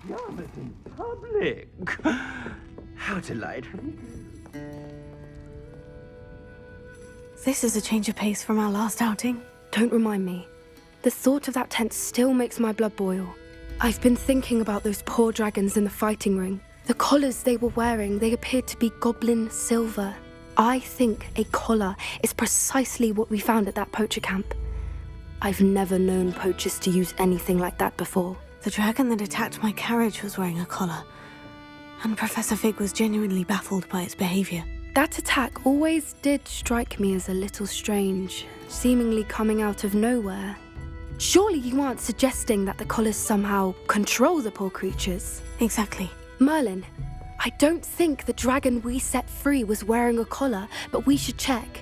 pajamas in public. How delightful. This is a change of pace from our last outing. Don't remind me. The thought of that tent still makes my blood boil. I've been thinking about those poor dragons in the fighting ring. The collars they were wearing, they appeared to be goblin silver. I think a collar is precisely what we found at that poacher camp. I've never known poachers to use anything like that before. The dragon that attacked my carriage was wearing a collar, and Professor Fig was genuinely baffled by its behavior. That attack always did strike me as a little strange, seemingly coming out of nowhere. Surely you aren't suggesting that the collars somehow control the poor creatures? Exactly. Merlin, I don't think the dragon we set free was wearing a collar, but we should check.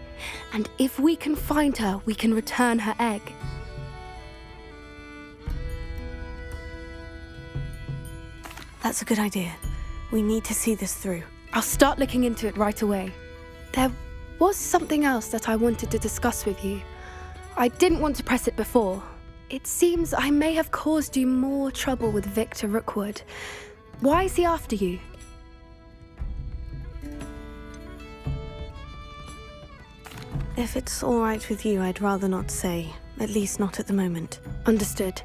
And if we can find her, we can return her egg. That's a good idea. We need to see this through. I'll start looking into it right away. There was something else that I wanted to discuss with you. I didn't want to press it before. It seems I may have caused you more trouble with Victor Rookwood. Why is he after you? If it's all right with you, I'd rather not say. At least not at the moment. Understood.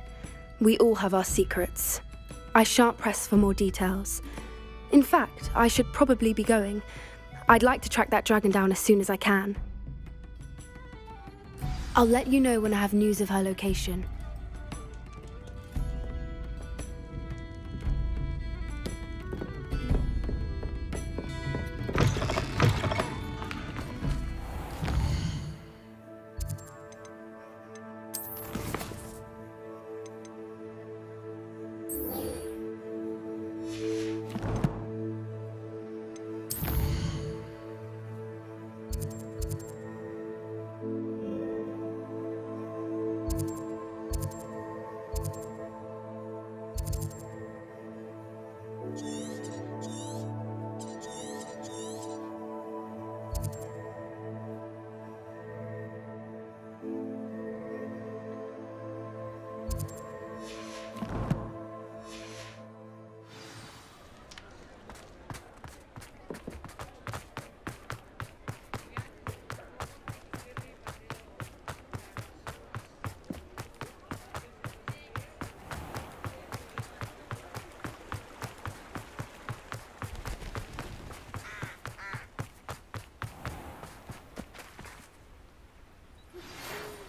We all have our secrets. I shan't press for more details. In fact, I should probably be going. I'd like to track that dragon down as soon as I can. I'll let you know when I have news of her location.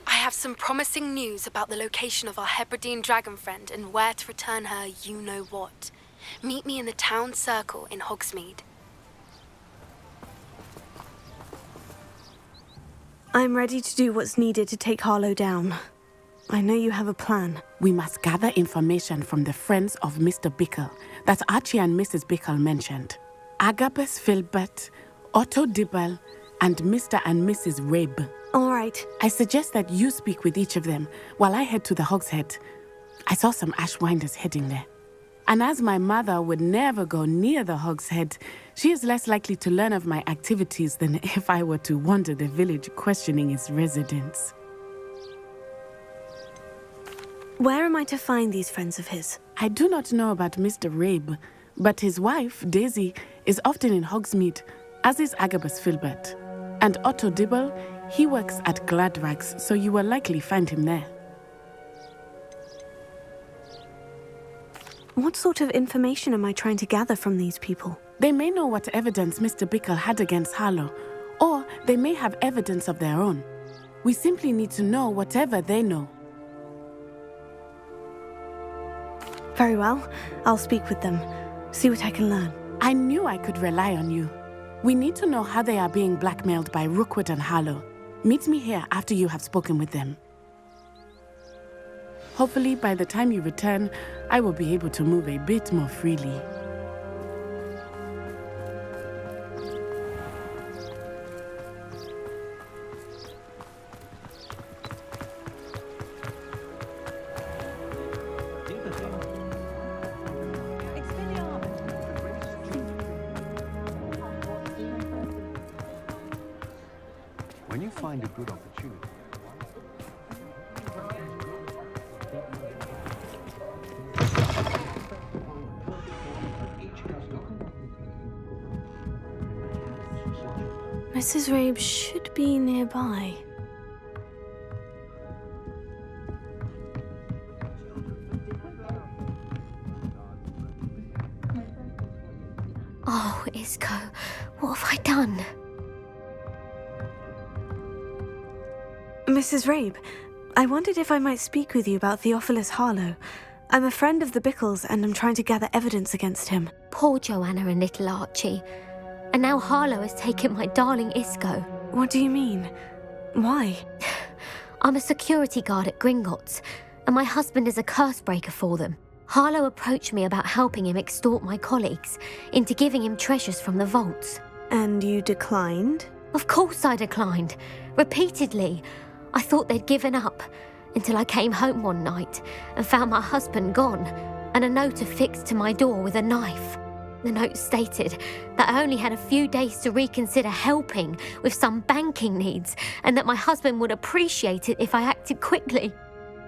I have some promising news about the location of our Hebridean dragon friend and where to return her you-know-what. Meet me in the town circle in Hogsmeade. I'm ready to do what's needed to take Harlow down. I know you have a plan. We must gather information from the friends of Mr. Bickle that Archie and Mrs. Bickle mentioned. Agabus Filbert, Otto Dibble, and Mr. and Mrs. Rabe. All right. I suggest that you speak with each of them while I head to the Hog's Head. I saw some Ashwinders heading there. And as my mother would never go near the Hog's Head, she is less likely to learn of my activities than if I were to wander the village questioning its residents. Where am I to find these friends of his? I do not know about Mr. Rabe, but his wife, Daisy, is often in Hogsmeade, as is Agabus Filbert. And Otto Dibble, he works at Gladrags, so you will likely find him there. What sort of information am I trying to gather from these people? They may know what evidence Mr. Bickle had against Harlow, or they may have evidence of their own. We simply need to know whatever they know. Very well. I'll speak with them. See what I can learn. I knew I could rely on you. We need to know how they are being blackmailed by Rookwood and Harlow. Meet me here after you have spoken with them. Hopefully, by the time you return, I will be able to move a bit more freely. When you find a good opportunity. Mrs. Rabe should be nearby. Oh, Isco, what have I done? Mrs. Rabe, I wondered if I might speak with you about Theophilus Harlow. I'm a friend of the Bickles and I'm trying to gather evidence against him. Poor Joanna and little Archie. And now Harlow has taken my darling Isco. What do you mean? Why? I'm a security guard at Gringotts, and my husband is a curse breaker for them. Harlow approached me about helping him extort my colleagues into giving him treasures from the vaults. And you declined? Of course I declined. Repeatedly. I thought they'd given up, until I came home one night and found my husband gone, and a note affixed to my door with a knife. The note stated that I only had a few days to reconsider helping with some banking needs, and that my husband would appreciate it if I acted quickly.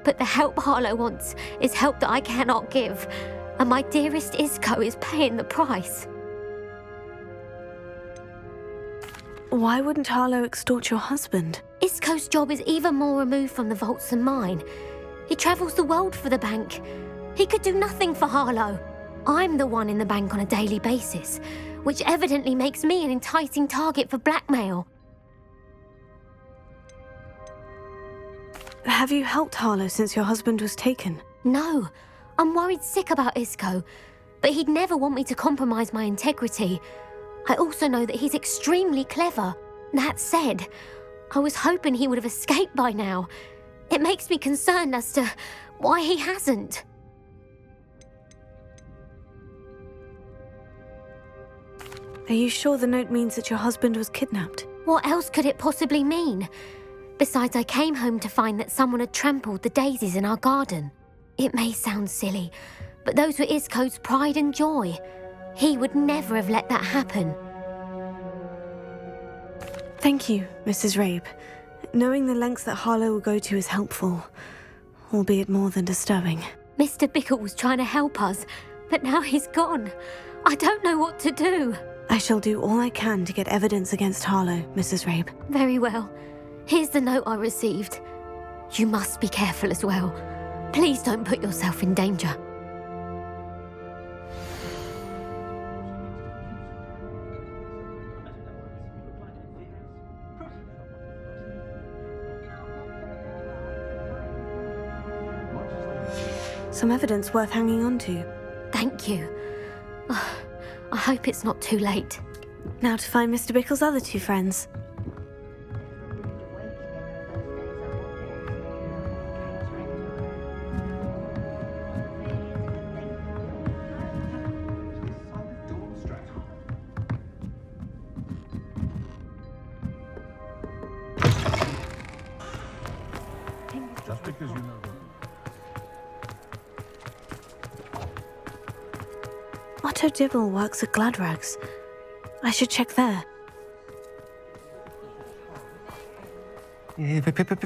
But the help Harlow wants is help that I cannot give, and my dearest Isco is paying the price. Why wouldn't Harlow extort your husband? Isco's job is even more removed from the vaults than mine. He travels the world for the bank. He could do nothing for Harlow. I'm the one in the bank on a daily basis, which evidently makes me an enticing target for blackmail. Have you helped Harlow since your husband was taken? No, I'm worried sick about Isco, but he'd never want me to compromise my integrity. I also know that he's extremely clever. That said, I was hoping he would have escaped by now. It makes me concerned as to why he hasn't. Are you sure the note means that your husband was kidnapped? What else could it possibly mean? Besides, I came home to find that someone had trampled the daisies in our garden. It may sound silly, but those were Isco's pride and joy. He would never have let that happen. Thank you, Mrs. Rabe. Knowing the lengths that Harlow will go to is helpful, albeit more than disturbing. Mr. Bickle was trying to help us, but now he's gone. I don't know what to do. I shall do all I can to get evidence against Harlow, Mrs. Rabe. Very well. Here's the note I received. You must be careful as well. Please don't put yourself in danger. Some evidence worth hanging on to. Thank you. I hope it's not too late. Now to find Mr. Bickle's other two friends. Just because you know. Otto Dibble works at Gladrags. I should check there.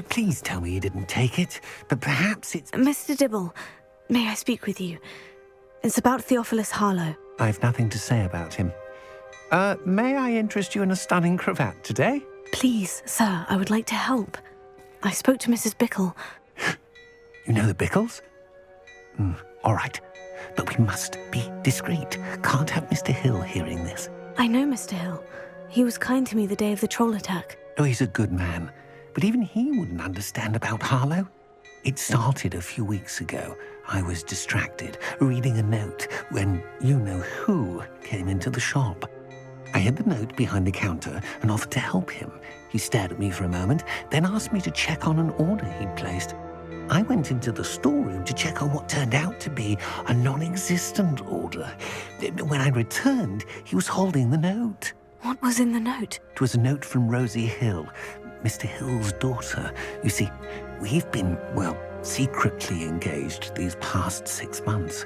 Please tell me you didn't take it, but perhaps it's... Mr. Dibble, may I speak with you? It's about Theophilus Harlow. I've nothing to say about him. May I interest you in a stunning cravat today? Please, sir, I would like to help. I spoke to Mrs. Bickle. You know the Bickles? All right, but we must be discreet. Can't have Mr. Hill hearing this. I know Mr. Hill. He was kind to me the day of the troll attack. Oh, he's a good man, but even he wouldn't understand about Harlow. It started a few weeks ago. I was distracted, reading a note, when you-know-who came into the shop. I hid the note behind the counter and offered to help him. He stared at me for a moment, then asked me to check on an order he'd placed. I went into the storeroom to check on what turned out to be a non-existent order. When I returned, he was holding the note. What was in the note? It was a note from Rosie Hill, Mr. Hill's daughter. You see, we've been, secretly engaged these past 6 months.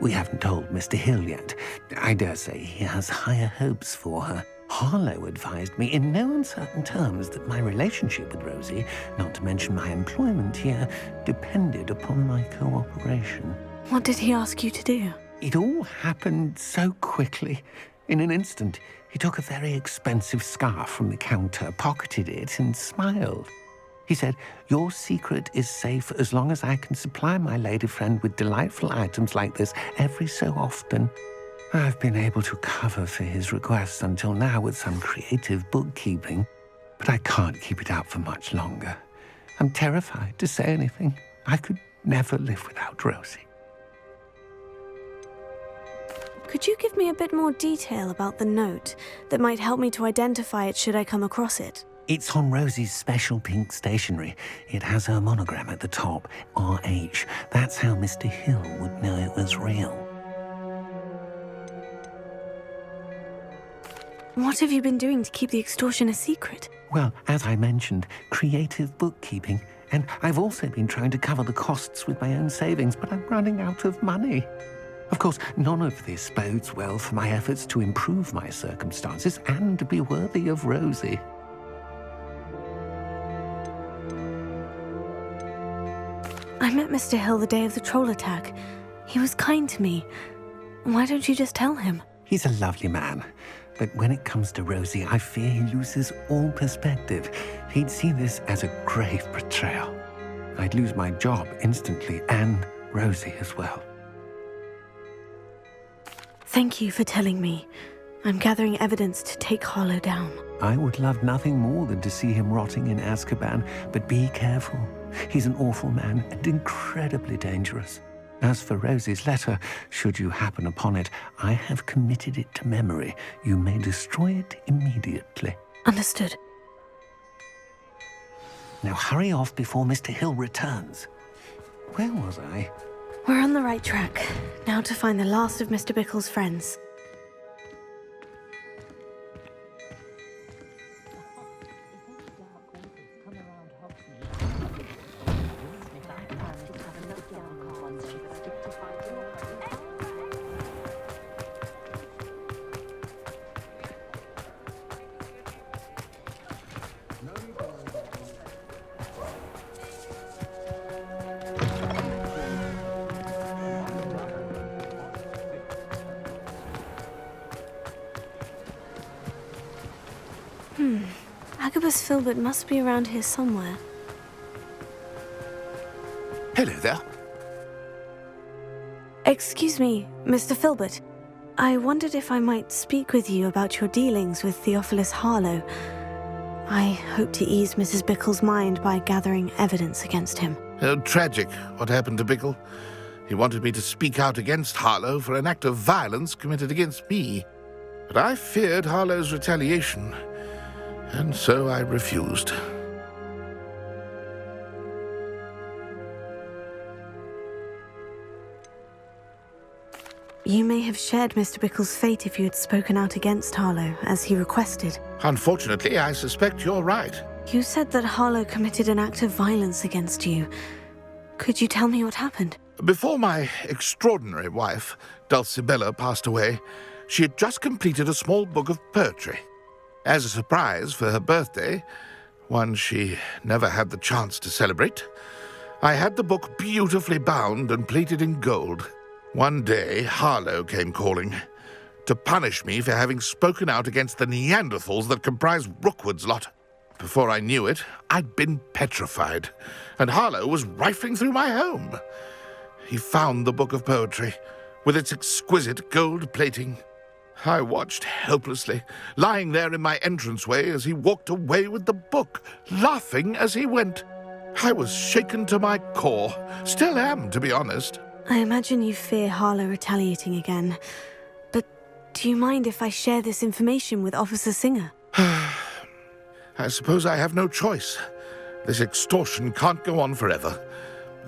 We haven't told Mr. Hill yet. I dare say he has higher hopes for her. Harlow advised me in no uncertain terms that my relationship with Rosie, not to mention my employment here, depended upon my cooperation. What did he ask you to do? It all happened so quickly. In an instant, he took a very expensive scarf from the counter, pocketed it, and smiled. He said, "Your secret is safe as long as I can supply my lady friend with delightful items like this every so often." I've been able to cover for his requests until now with some creative bookkeeping, but I can't keep it out for much longer. I'm terrified to say anything. I could never live without Rosie. Could you give me a bit more detail about the note that might help me to identify it should I come across it? It's on Rosie's special pink stationery. It has her monogram at the top, RH. That's how Mr. Hill would know it was real. What have you been doing to keep the extortion a secret? Well, as I mentioned, creative bookkeeping. And I've also been trying to cover the costs with my own savings, but I'm running out of money. Of course, none of this bodes well for my efforts to improve my circumstances and to be worthy of Rosie. I met Mr. Hill the day of the troll attack. He was kind to me. Why don't you just tell him? He's a lovely man. But when it comes to Rosie, I fear he loses all perspective. He'd see this as a grave betrayal. I'd lose my job instantly, and Rosie as well. Thank you for telling me. I'm gathering evidence to take Harlow down. I would love nothing more than to see him rotting in Azkaban, but be careful. He's an awful man and incredibly dangerous. As for Rosie's letter, should you happen upon it, I have committed it to memory. You may destroy it immediately. Understood. Now hurry off before Mr. Hill returns. Where was I? We're on the right track. Now to find the last of Mr. Bickle's friends. Agabus Filbert must be around here somewhere. Hello there. Excuse me, Mr. Filbert. I wondered if I might speak with you about your dealings with Theophilus Harlow. I hope to ease Mrs. Bickle's mind by gathering evidence against him. Oh, tragic what happened to Bickle. He wanted me to speak out against Harlow for an act of violence committed against me. But I feared Harlow's retaliation, and so I refused. You may have shared Mr. Bickle's fate if you had spoken out against Harlow, as he requested. Unfortunately, I suspect you're right. You said that Harlow committed an act of violence against you. Could you tell me what happened? Before my extraordinary wife, Dulcibella, passed away, she had just completed a small book of poetry. As a surprise for her birthday, one she never had the chance to celebrate, I had the book beautifully bound and plated in gold. One day, Harlow came calling to punish me for having spoken out against the Neanderthals that comprise Rookwood's lot. Before I knew it, I'd been petrified, and Harlow was rifling through my home. He found the book of poetry, with its exquisite gold plating. I watched helplessly, lying there in my entranceway as he walked away with the book, laughing as he went. I was shaken to my core, still am, to be honest. I imagine you fear Harlow retaliating again. But do you mind if I share this information with Officer Singer? I suppose I have no choice. This extortion can't go on forever.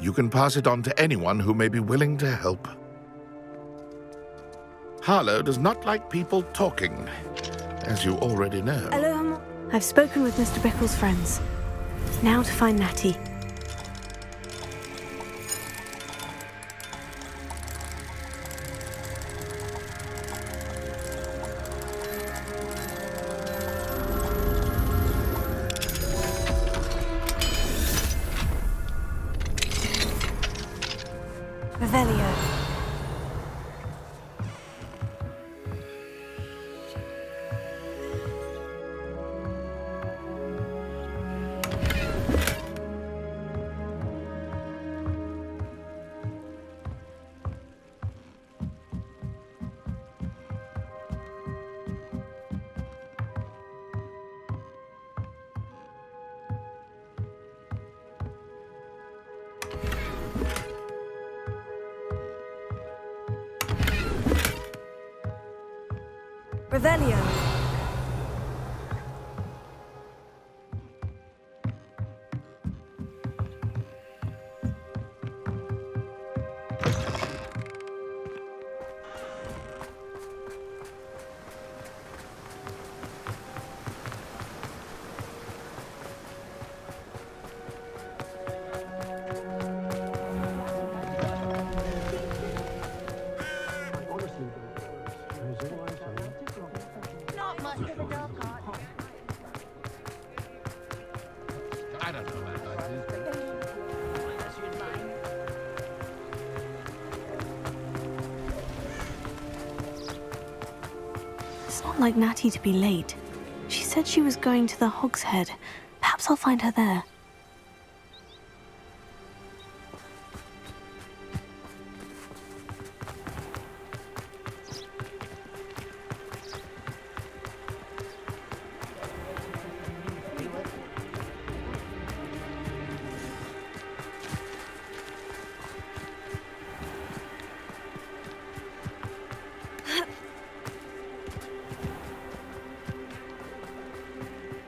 You can pass it on to anyone who may be willing to help. Harlow does not like people talking, as you already know. Hello, I've spoken with Mr. Bickle's friends. Now to find Natty. Revelio. Revelio. I don't know about that. It's not like Natty to be late. She said she was going to the Hog's Head. Perhaps I'll find her there.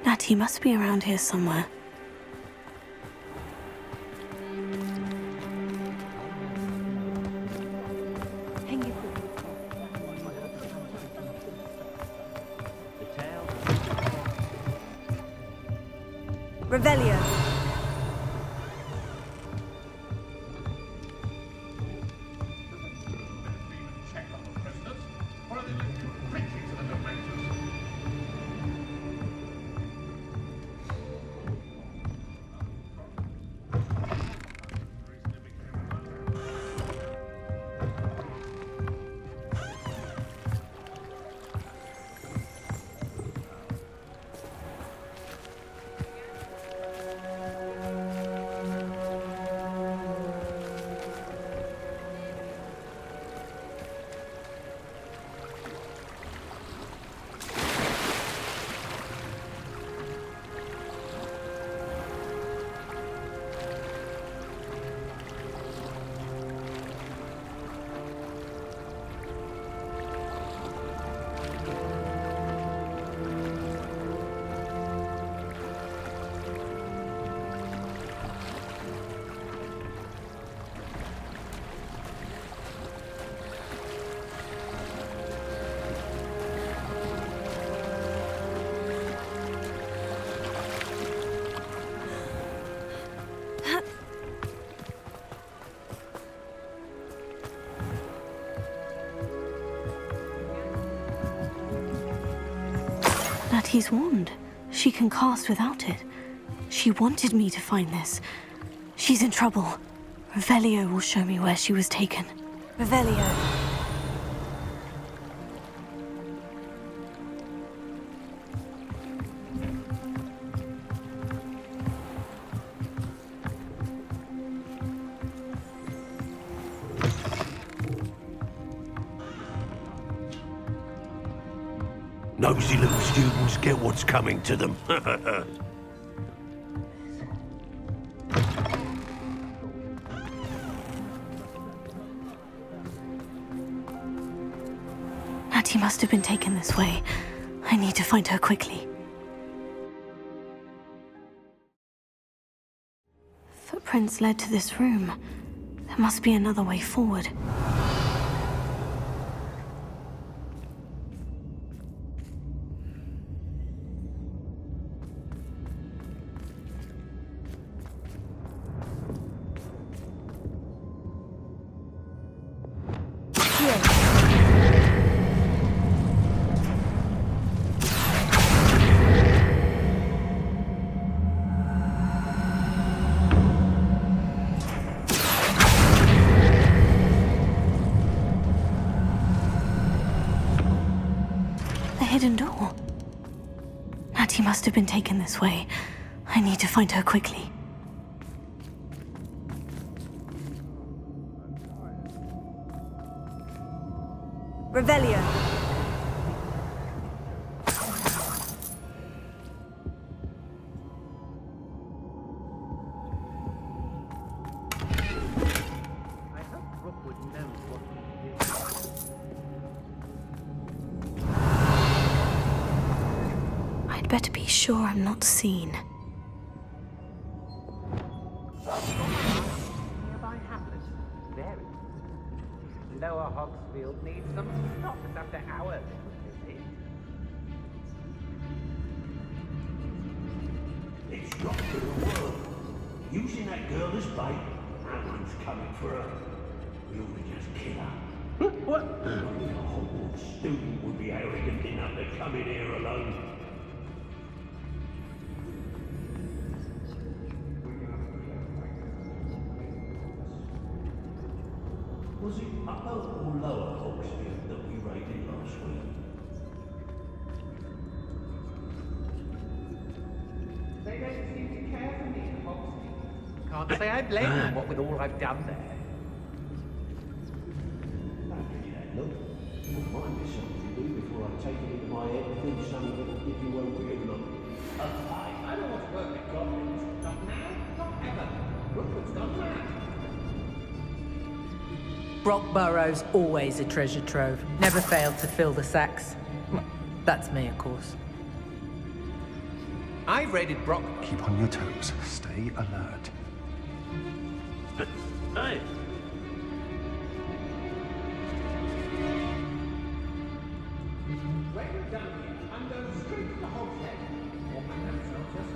Natty must be around here somewhere. Revelio. Natty's wand. She can cast without it. She wanted me to find this. She's in trouble. Revelio will show me where she was taken. Revelio. Nosy little students get what's coming to them. Natty must have been taken this way. I need to find her quickly. Footprints led to this room. There must be another way forward. Hidden door. Natty must have been taken this way. I need to find her quickly. Revelio. I'd better be sure I'm not seen. Nearby hamlet. Very. Lower Hogsfield needs some stock after hours. It's got to work. Using that girl as bait, that one's coming for her. We ought to just kill her. What? Only a Hogwarts student would be arrogant enough to come in here alone. Was it upper or lower Hogsfield that we raided last week? They don't seem to care for me in Hogsfield. Can't say I blame them, what with all I've done there. Don't give you that look. Wouldn't mind me something to do before I take it into my head to do something that'll give you a weird look. I don't want to work with goblins. Not now, not ever. Rookwood's gone mad. Brock Burrow's always a treasure trove. Never failed to fill the sacks. That's me, of course. I've raided Brock. Keep on your toes. Stay alert. Hey! When we're done here, I'm going straight to the Hogshead. Or perhaps I'll just...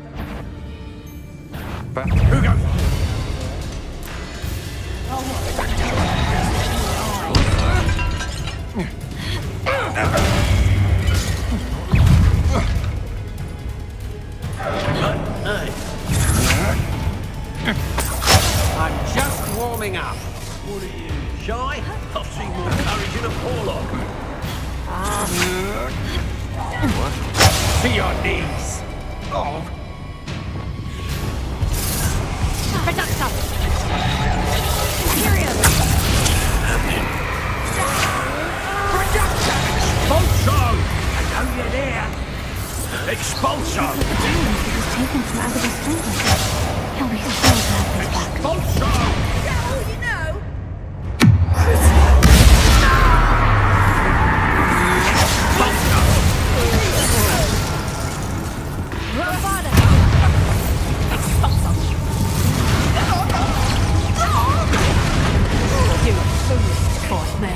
Who goes? I'm just warming up. What are you, shy? I've seen more courage in a forelock. To your knees. Oh. Expulso! I know you're there. Expulso! He was taken from Agatha's temple. He'll be thrilled to have this back. Expulso! You are foolish to force me.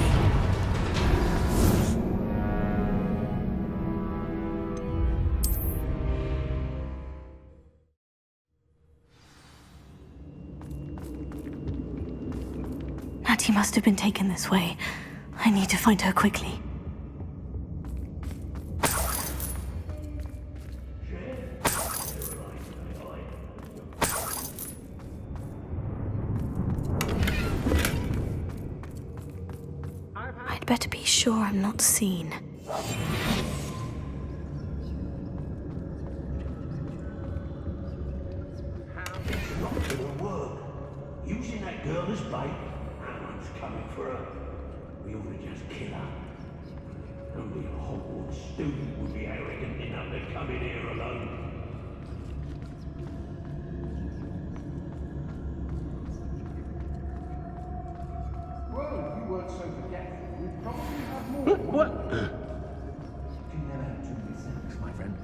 Natty must have been taken this way. I need to find her quickly. I'd better be sure I'm not seen. It's not gonna work. Using that girl as bait, that one's coming for her. We ought to just kill her. Only a Hogwarts student would be arrogant enough to come in here alone. Well, if you weren't so forgetful, we'd probably have more. What? You never had too many things, my friend.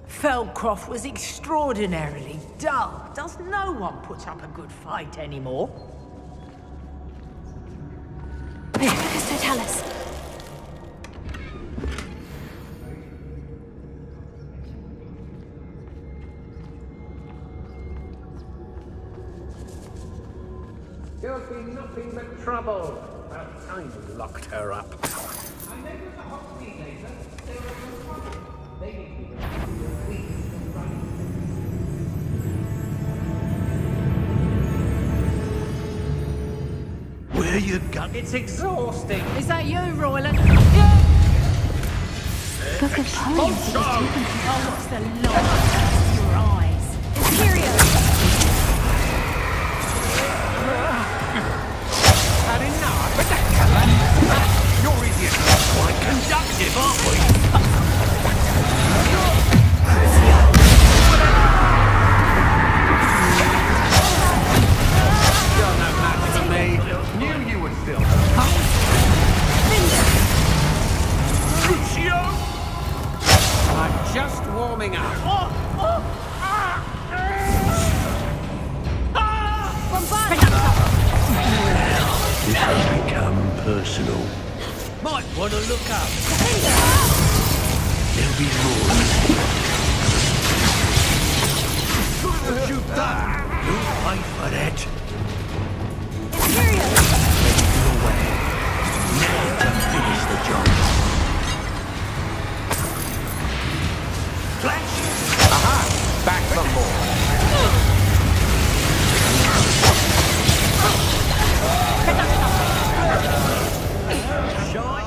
Feldcroft was extraordinarily dull. Does no one put up a good fight anymore? Mr. Tallis. There'll be nothing but trouble. About time we locked her up. I met with the Hogsmeade later. They were in trouble. They need to be weak and right. Where you got? It's exhausting. Is that you, Royland? Book of Poems that was taken from Oh, what's the look of your eyes? Had enough. But that colour. You're idiots. Quite conductive, aren't we? just warming up. This has become personal. Might want to look up. There'll be more. What you've done, You'll pay for that. Now to finish the job. Flash! aha, back for more.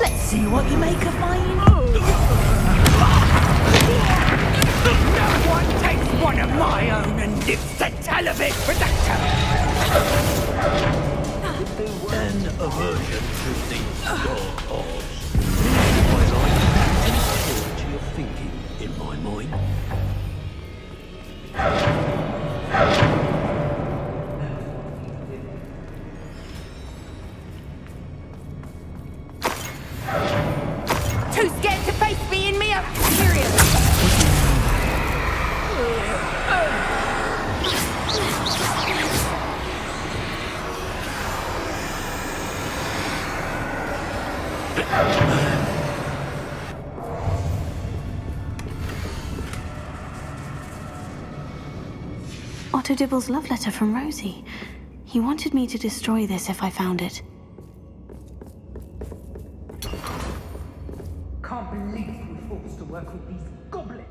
Let's see what you make of mine. No one takes one of my own and lives to tell of it, Redactor. An aversion to these dark arts. I like any quality of thinking in my mind. Too scared to face me in me a period. Otto Dibble's love letter from Rosie. He wanted me to destroy this if I found it. Can't believe we're forced to work with these goblins.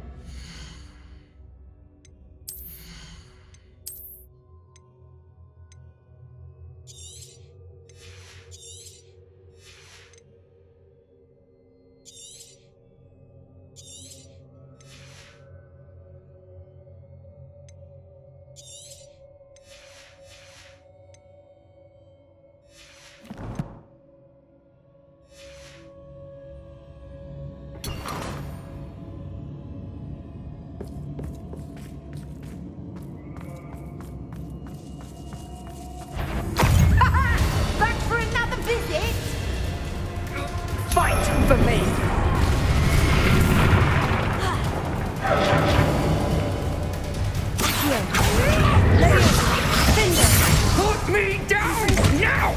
Back for another visit? Fight for me! Put me down now!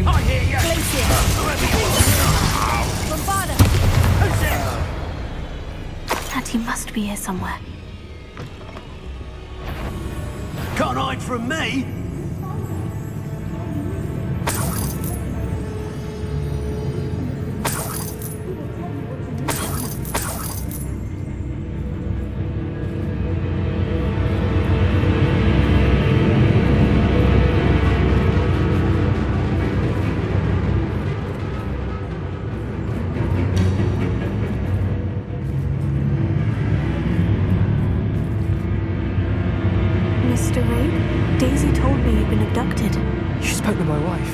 I hear you! Natty must be here somewhere. Can't hide from me! Mr. Ray, Daisy told me you'd been abducted. You spoke to my wife.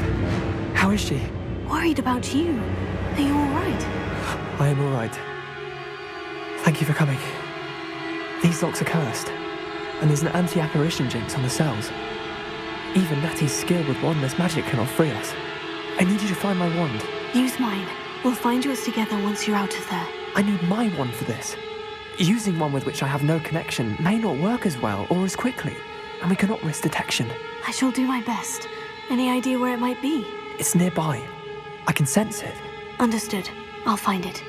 How is she? Worried about you. Are you all right? I am all right. Thank you for coming. These locks are cursed, and there's an anti-apparition jinx on the cells. Even Natty's skill with wandless magic cannot free us. I need you to find my wand. Use mine. We'll find yours together once you're out of there. I need my wand for this. Using one with which I have no connection may not work as well or as quickly, and we cannot risk detection. I shall do my best. Any idea where it might be? It's nearby. I can sense it. Understood. I'll find it.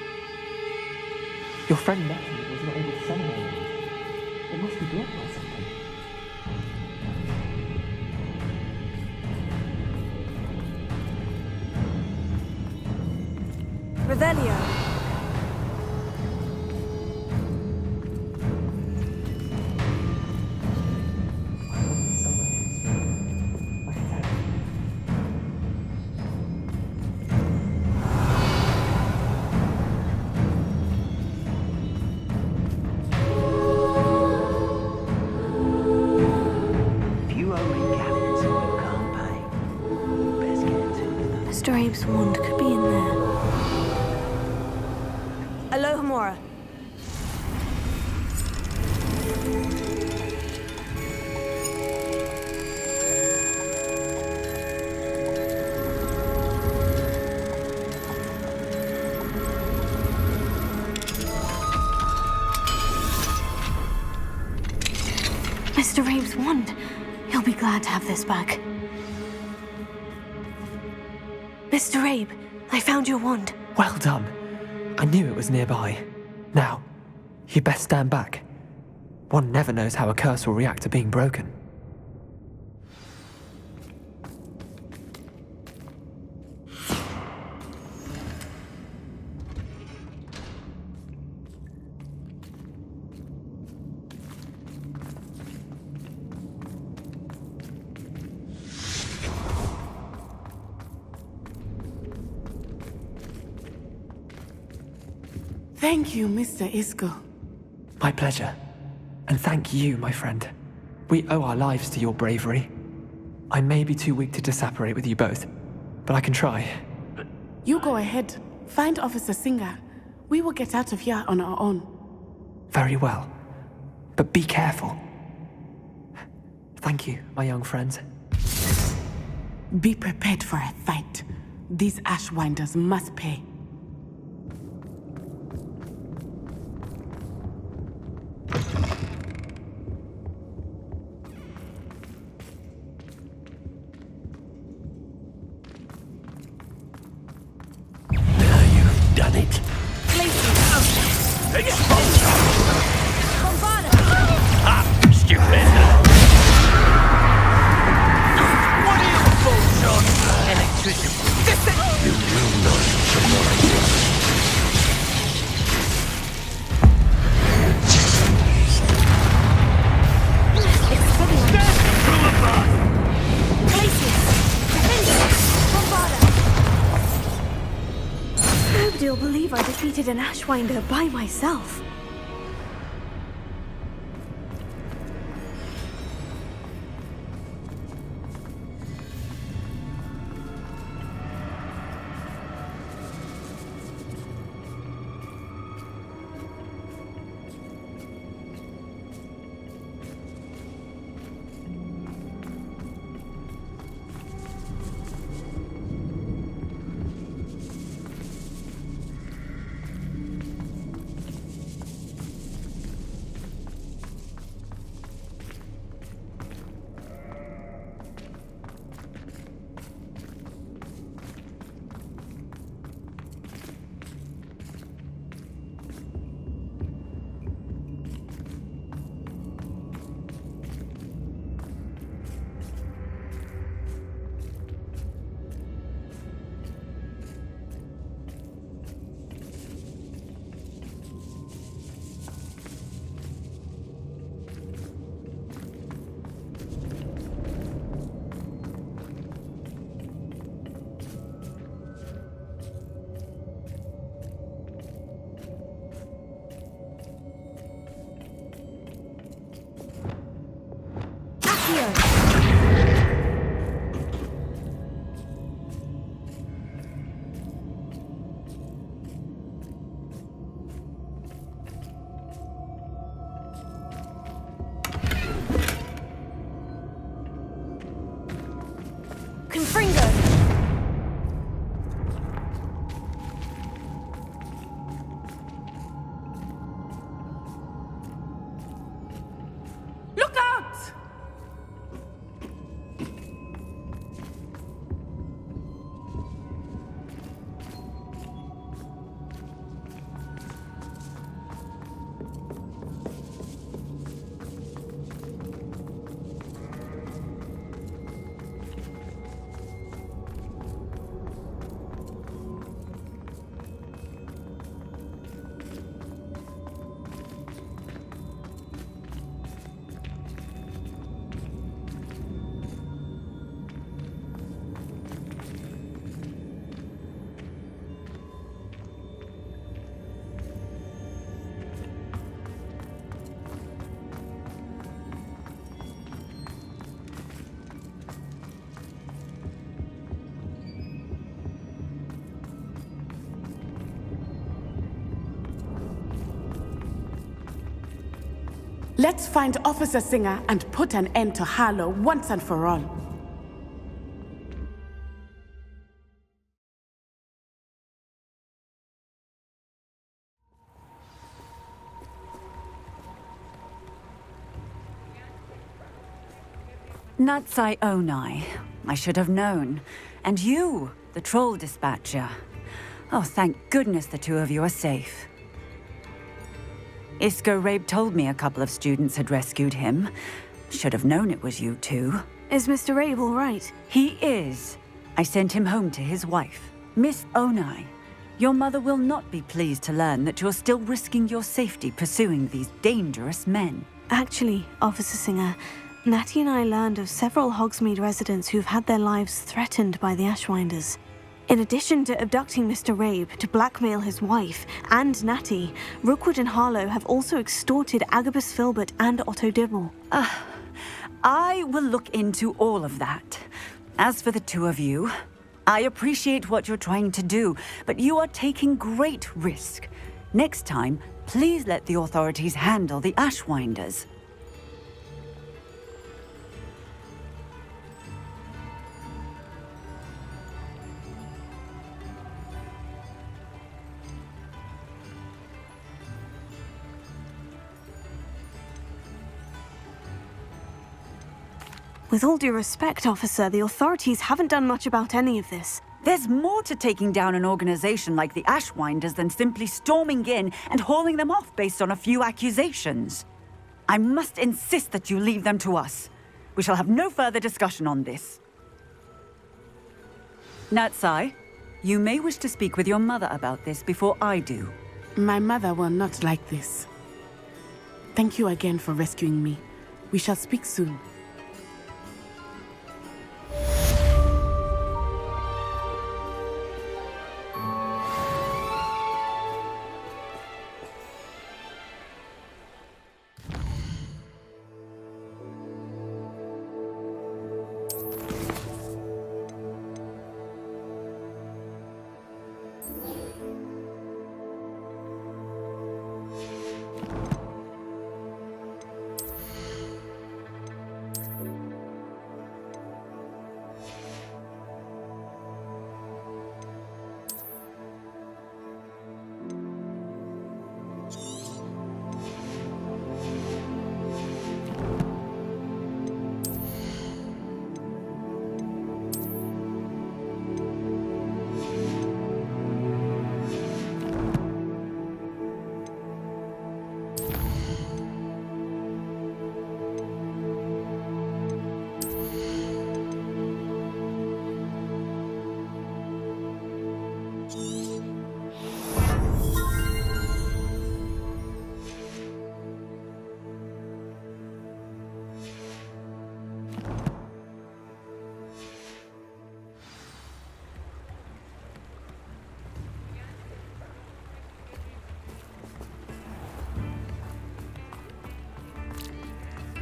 Your friend Natty was not able to summon my wand. It must be blocked by something. Revelio. Nora. Mr. Rabe's wand. He'll be glad to have this back. Mr. Rabe, I found your wand. Well done. I knew it was nearby. Now, you best stand back. One never knows how a curse will react to being broken. Thank you, Mr. Isco. My pleasure. And thank you, my friend. We owe our lives to your bravery. I may be too weak to disapparate with you both, but I can try. You go ahead. Find Officer Singer. We will get out of here on our own. Very well. But be careful. Thank you, my young friends. Be prepared for a fight. These Ashwinders must pay. Done it. Stupid. What are you folks on? Electricity. You will not survive. Nobody will believe I defeated an Ashwinder by myself. Let's find Officer Singer and put an end to Harlow once and for all. Natsai Onai. I should have known. And you, the troll dispatcher. Oh, thank goodness the two of you are safe. Isco Rabe told me a couple of students had rescued him. Should have known it was you two. Is Mr. Rabe all right? He is. I sent him home to his wife. Miss Onai, your mother will not be pleased to learn that you're still risking your safety pursuing these dangerous men. Actually, Officer Singer, Natty and I learned of several Hogsmeade residents who've had their lives threatened by the Ashwinders. In addition to abducting Mr. Rabe to blackmail his wife and Natty, Rookwood and Harlow have also extorted Agabus Filbert and Otto Dibble. I will look into all of that. As for the two of you, I appreciate what you're trying to do, but you are taking great risk. Next time, please let the authorities handle the Ashwinders. With all due respect, officer, the authorities haven't done much about any of this. There's more to taking down an organization like the Ashwinders than simply storming in and hauling them off based on a few accusations. I must insist that you leave them to us. We shall have no further discussion on this. Natsai, you may wish to speak with your mother about this before I do. My mother will not like this. Thank you again for rescuing me. We shall speak soon.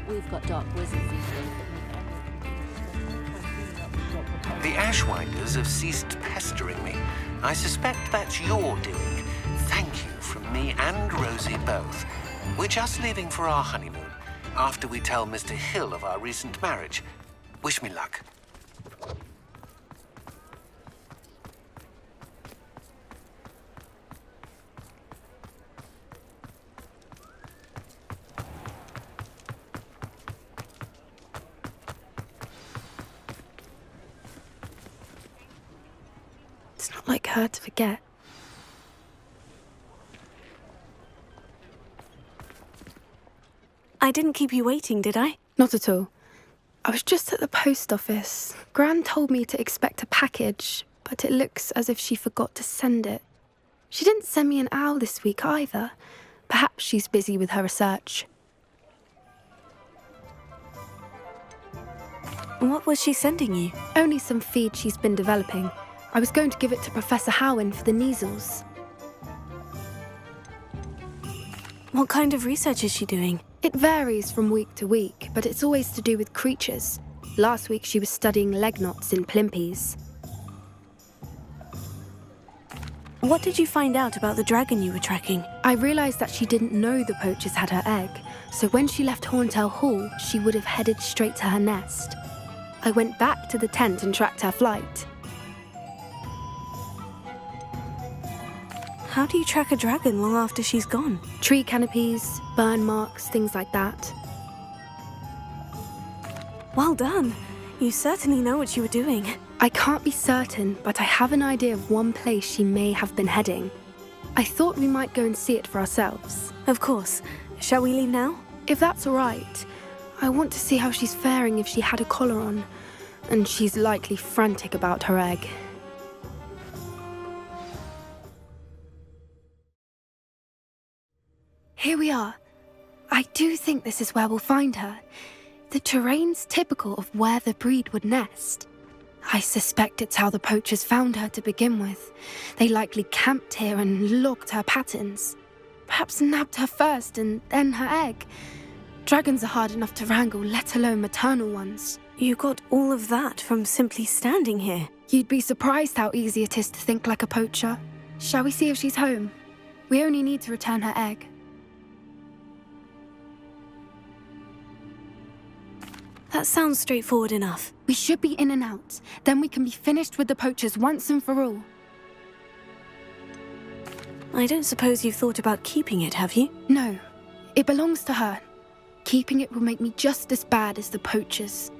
We've got dark wizards these days that The Ashwinders have ceased pestering me. I suspect that's your doing. Thank you from me and Rosie both. We're just leaving for our honeymoon, after we tell Mr. Hill of our recent marriage. Wish me luck. It's not like her to forget. I didn't keep you waiting, did I? Not at all. I was just at the post office. Gran told me to expect a package, but it looks as if she forgot to send it. She didn't send me an owl this week either. Perhaps she's busy with her research. What was she sending you? Only some feed she's been developing. I was going to give it to Professor Howin for the measles. What kind of research is she doing? It varies from week to week, but it's always to do with creatures. Last week she was studying leg knots in Plimpies. What did you find out about the dragon you were tracking? I realized that she didn't know the poachers had her egg, so when she left Horntail Hall, she would have headed straight to her nest. I went back to the tent and tracked her flight. How do you track a dragon long after she's gone? Tree canopies, burn marks, things like that. Well done. You certainly know what you were doing. I can't be certain, but I have an idea of one place she may have been heading. I thought we might go and see it for ourselves. Of course. Shall we leave now? If that's all right. I want to see how she's faring if she had a collar on. And she's likely frantic about her egg. Here we are. I do think this is where we'll find her. The terrain's typical of where the breed would nest. I suspect it's how the poachers found her to begin with. They likely camped here and logged her patterns. Perhaps nabbed her first and then her egg. Dragons are hard enough to wrangle, let alone maternal ones. You got all of that from simply standing here. You'd be surprised how easy it is to think like a poacher. Shall we see if she's home? We only need to return her egg. That sounds straightforward enough. We should be in and out. Then we can be finished with the poachers once and for all. I don't suppose you've thought about keeping it, have you? No. It belongs to her. Keeping it will make me just as bad as the poachers.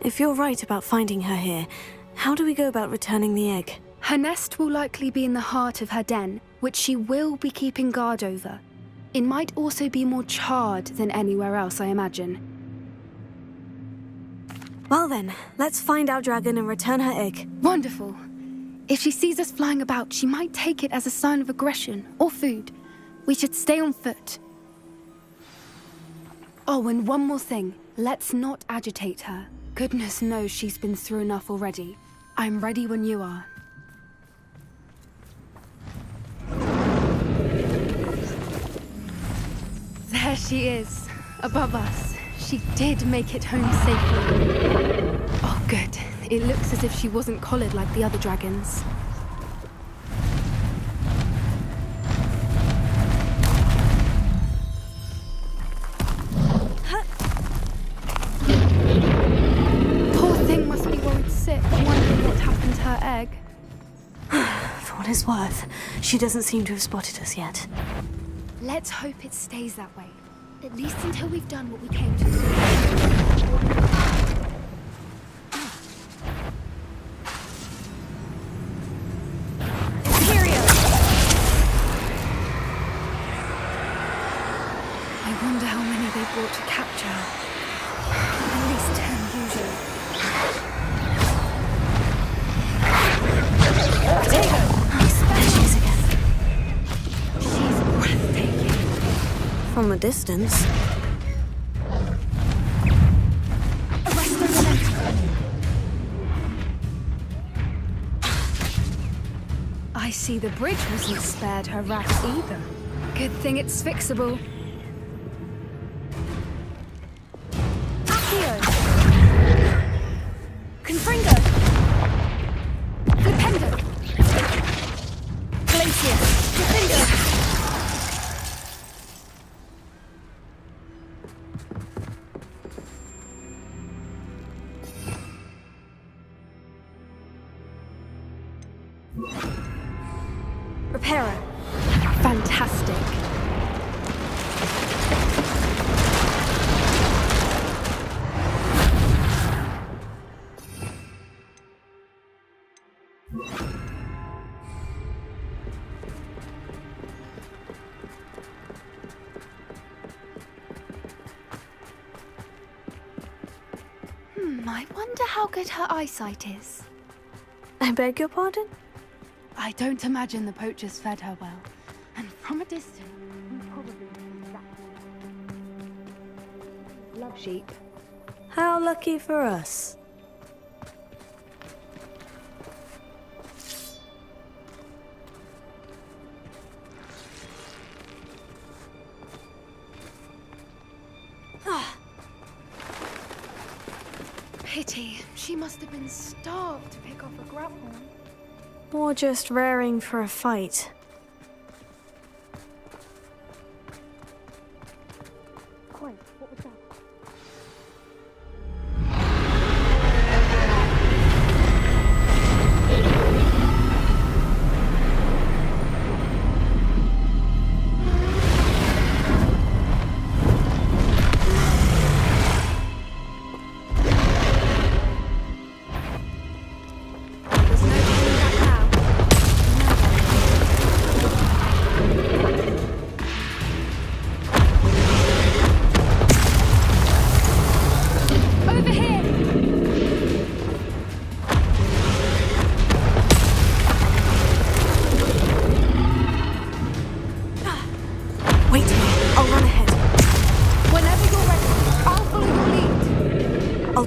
If you're right about finding her here, how do we go about returning the egg? Her nest will likely be in the heart of her den, which she will be keeping guard over. It might also be more charred than anywhere else, I imagine. Well then, let's find our dragon and return her egg. Wonderful. If she sees us flying about, she might take it as a sign of aggression or food. We should stay on foot. Oh, and one more thing. Let's not agitate her. Goodness knows she's been through enough already. I'm ready when you are. There she is, above us. She did make it home safely. Oh, good. It looks as if she wasn't collared like the other dragons. Poor thing must be worried sick, wondering what happened to her egg. For what it's worth, she doesn't seem to have spotted us yet. Let's hope it stays that way. At least until we've done what we came to do. Imperial! I wonder how many they brought to capture her. At least 10 usually. There she is again. She's breathtaking. From a distance. Arrest the momentum. I see the bridge wasn't spared her wrath either. Good thing it's fixable. Accio! Confringo! Flipendo! Glacier! Defendo! Reparo. Fantastic. I wonder how good her eyesight is. I beg your pardon? I don't imagine the poachers fed her well. And from a distance, probably love sheep. How lucky for us. Pity. She must have been starved to pick off a grapple. Or just raring for a fight?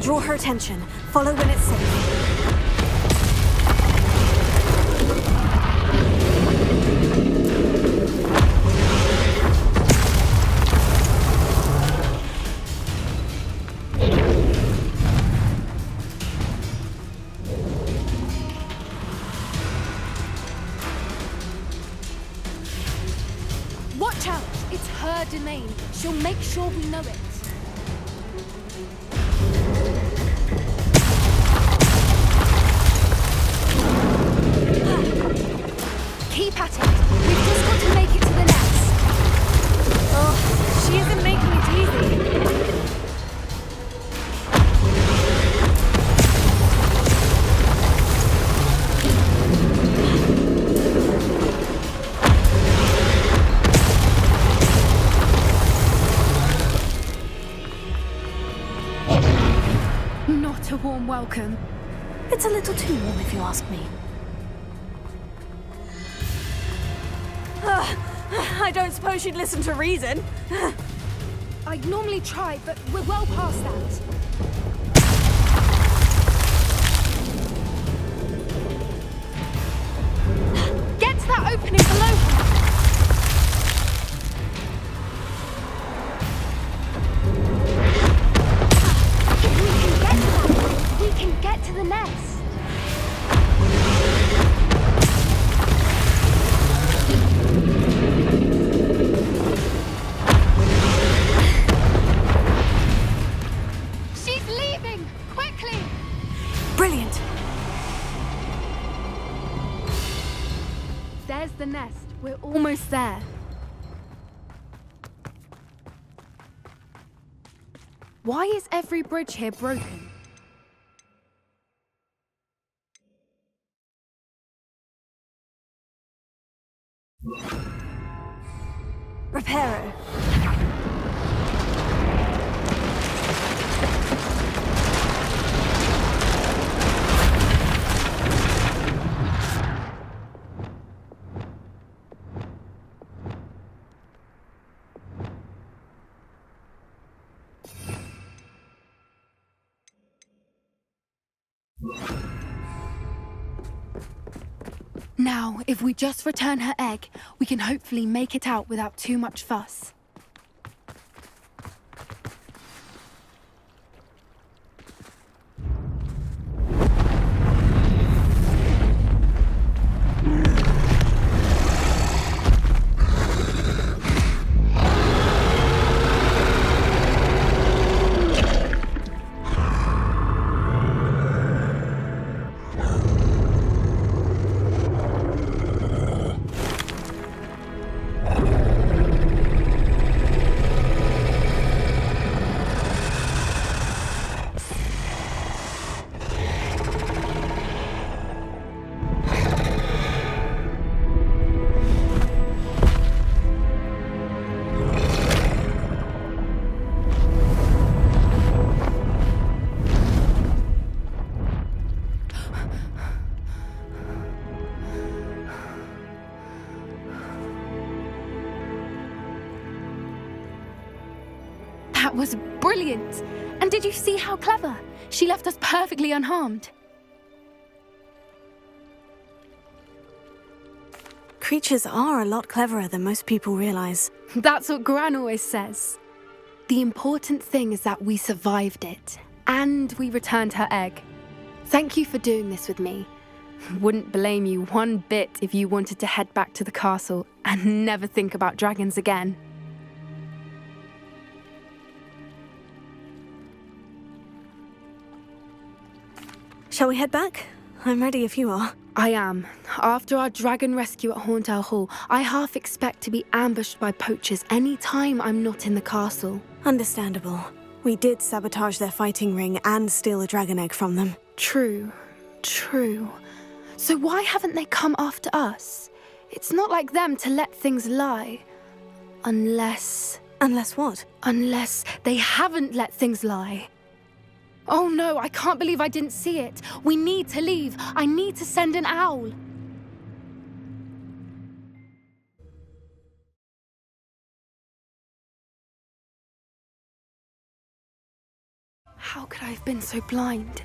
Draw her attention. Follow when it's safe. Watch out! It's her domain. She'll make sure we know it. Keep at it. We've just got to make it to the nest. Oh, she isn't making it easy. Not a warm welcome. It's a little too warm if you ask me. I don't suppose you'd listen to reason. I'd normally try, but we're well past that. Get to that opening below her! If we can get to that, we can get to the nest. Brilliant! There's the nest. We're almost there. Why is every bridge here broken? Reparo. Now, if we just return her egg, we can hopefully make it out without too much fuss. That was brilliant! And did you see how clever? She left us perfectly unharmed. Creatures are a lot cleverer than most people realize. That's what Gran always says. The important thing is that we survived it, and we returned her egg. Thank you for doing this with me. Wouldn't blame you one bit if you wanted to head back to the castle and never think about dragons again. Shall we head back? I'm ready if you are. I am. After our dragon rescue at Hauntowl Hall, I half expect to be ambushed by poachers any time I'm not in the castle. Understandable. We did sabotage their fighting ring and steal a dragon egg from them. True. So why haven't they come after us? It's not like them to let things lie. Unless... Unless what? Unless they haven't let things lie. Oh no, I can't believe I didn't see it. We need to leave. I need to send an owl. How could I have been so blind?